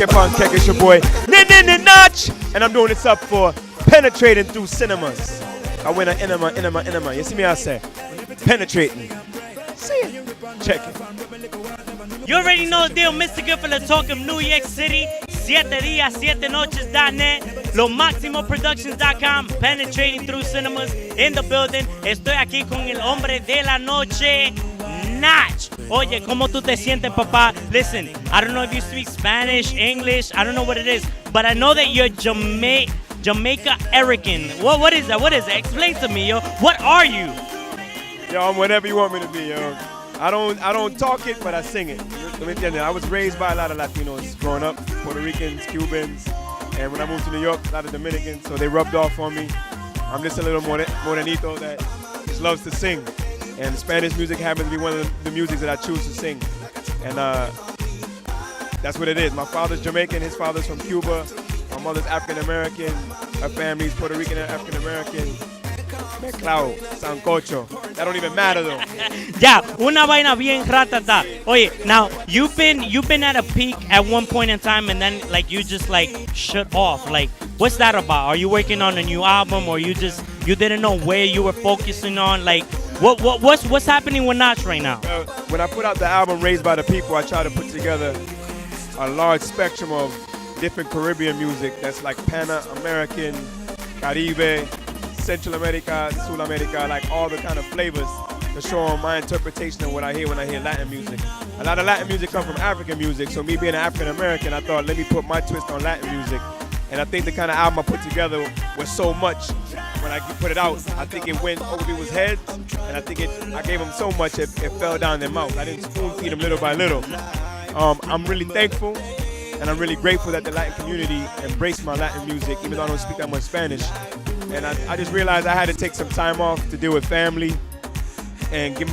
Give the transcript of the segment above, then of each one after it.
que Pancake, it's your boy Notch, and I'm doing this up for Penetrating Through Cinemas. I win an enema. You see me, I say, penetrating. See it. Check it. You already know the deal, Mr. Goodfella talking New York City, 7 días, 7 noches.net, LoMaximoProductions.com, Penetrating Through Cinemas, in the building. Estoy aquí con el hombre de la noche, Notch. Oye, ¿cómo tú te sientes, papá? Listen, I don't know if you speak Spanish, English, I don't know what it is, but I know that you're Jamaica American. What is that? What is that? Explain to me, yo. What are you? Yo, I'm whatever you want me to be, yo. I don't talk it, but I sing it. I was raised by a lot of Latinos growing up, Puerto Ricans, Cubans, and when I moved to New York, a lot of Dominicans, so they rubbed off on me. I'm just a little morenito that just loves to sing, and Spanish music happens to be one of the music that I choose to sing, and that's what it is. My father's Jamaican, his father's from Cuba, my mother's African American, her family's Puerto Rican and African American. Mezclado, sancocho. That don't even matter though. Ya, una vaina bien ratata. Oye, now you've been at a peak at one point in time, and then like you just like shut off. Like, what's that about? Are you working on a new album, or you didn't know where you were focusing on? Like, what's happening with Notch right now? When I put out the album Raised by the People, I try to put together a large spectrum of different Caribbean music that's like Pan-American, Caribe, Central America, South America, like all the kind of flavors to show my interpretation of what I hear when I hear Latin music. A lot of Latin music comes from African music, so me being an African American, I thought, let me put my twist on Latin music. And I think the kind of album I put together was so much. When I put it out, I think it went over people's heads, and I think I gave them so much it fell down their mouth. I didn't spoon feed them little by little. I'm really thankful, and I'm really grateful that the Latin community embraced my Latin music, even though I don't speak that much Spanish. And I just realized I had to take some time off to deal with family and give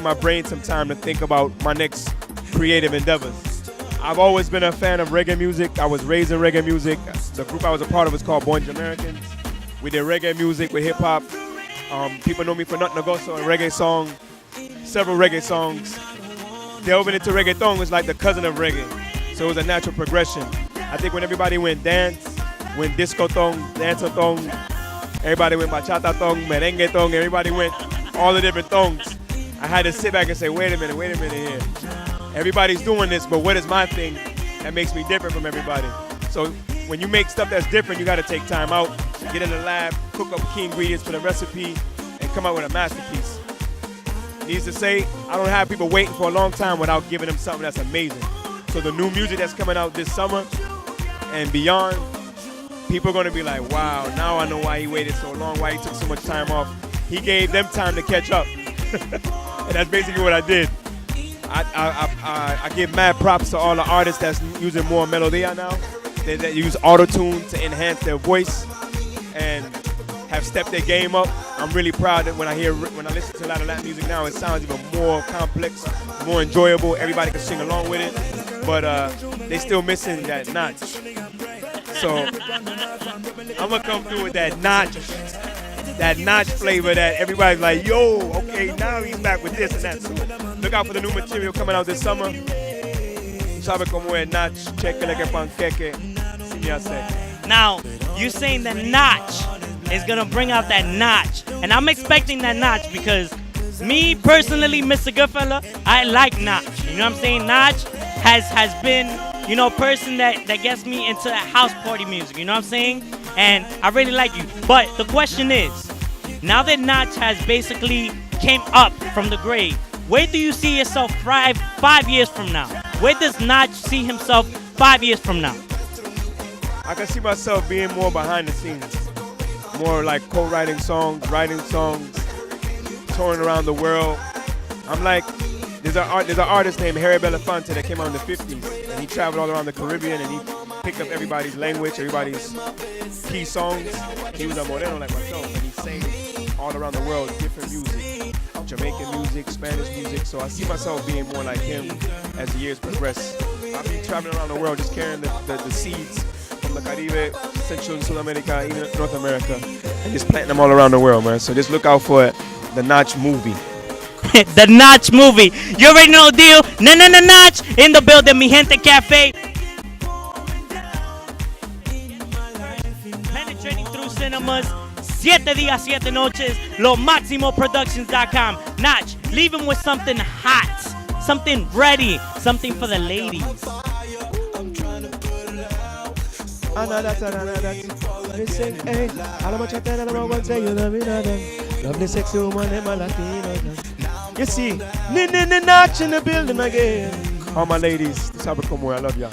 my brain some time to think about my next creative endeavors. I've always been a fan of reggae music. I was raised in reggae music. The group I was a part of was called Born Jamaicans. We did reggae music with hip hop. People know me for Not Negoso, a reggae song, several reggae songs. Delving into reggaeton was like the cousin of reggae, so it was a natural progression. I think when everybody went disco thong, dance-a-thong, everybody went bachata thong, merengue thong, everybody went all the different thongs. I had to sit back and say, wait a minute here. Everybody's doing this, but what is my thing that makes me different from everybody? So when you make stuff that's different, you gotta take time out, get in the lab, cook up key ingredients for the recipe, and come out with a masterpiece. Needs to say, I don't have people waiting for a long time without giving them something that's amazing. So the new music that's coming out this summer and beyond, people are going to be like, wow, now I know why he waited so long, why he took so much time off. He gave them time to catch up. And that's basically what I did. I give mad props to all the artists that's using more melodia now. That use auto-tune to enhance their voice and have stepped their game up. I'm really proud that when I listen to a lot of Latin music now, it sounds even more complex, more enjoyable. Everybody can sing along with it. But they still missing that notch. So I'm gonna come through with that notch flavor that everybody's like, yo, okay, now he's back with this and that. So look out for the new material coming out this summer. Sabe cómo es Notch, chequele que panqueque, si me hace. Now, you're saying that Notch is gonna bring out that notch, and I'm expecting that notch because me personally, Mr. Goodfella, I like Notch. You know what I'm saying? Notch has been, you know, a person that gets me into that house party music, you know what I'm saying? And I really like you. But the question is, now that Notch has basically came up from the grave, where do you see yourself 5 years from now? Where does Notch see himself 5 years from now? I can see myself being more behind the scenes, more like co-writing songs, writing songs, touring around the world. I'm like, there's an artist named Harry Belafonte that came out in the 50s, and he traveled all around the Caribbean, and he picked up everybody's language, everybody's key songs. He was a moreno like myself, and he sang all around the world, different music, Jamaican music, Spanish music. So I see myself being more like him as the years progress. I've been traveling around the world just carrying the seeds from the Caribe, Central and South America, even North America, and just planting them all around the world, man. So just look out for the Notch movie. The Notch movie. You already know the deal. Notch in the building, Mi Gente Cafe. none of us. 7 días, 7 noches. LoMaximoProductions.com. Nach, leave him with something hot, something ready, something for the ladies. Listen, hey, all of my chat and I'm going to say you love me, lovely sexy woman in my Latino. You see, Nach in the building again. All my ladies, this is how we come where I love ya.